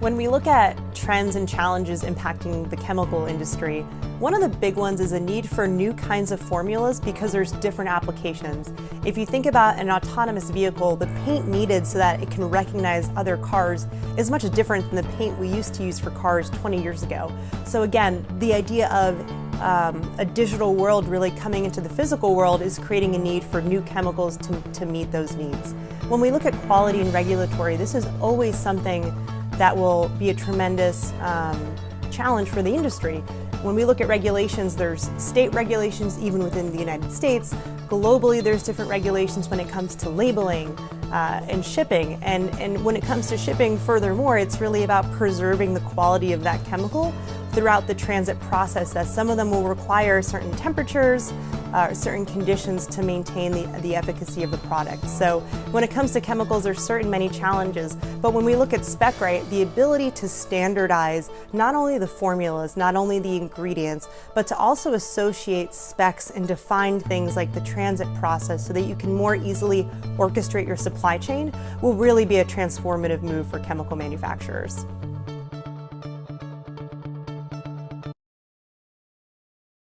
When we look at trends and challenges impacting the chemical industry, one of the big ones is a need for new kinds of formulas because there's different applications. If you think about an autonomous vehicle, the paint needed so that it can recognize other cars is much different than the paint we used to use for cars 20 years ago. So again, the idea of a digital world really coming into the physical world is creating a need for new chemicals to meet those needs. When we look at quality and regulatory, this is always something that will be a tremendous challenge for the industry. When we look at regulations, there's state regulations even within the United States. Globally, there's different regulations when it comes to labeling and shipping. And when it comes to shipping, furthermore, it's really about preserving the quality of that chemical throughout the transit process, as some of them will require certain temperatures, certain conditions to maintain the efficacy of the product. So when it comes to chemicals, there's certain many challenges, but when we look at Specright, the ability to standardize not only the formulas, not only the ingredients, but to also associate specs and define things like the transit process so that you can more easily orchestrate your supply chain will really be a transformative move for chemical manufacturers.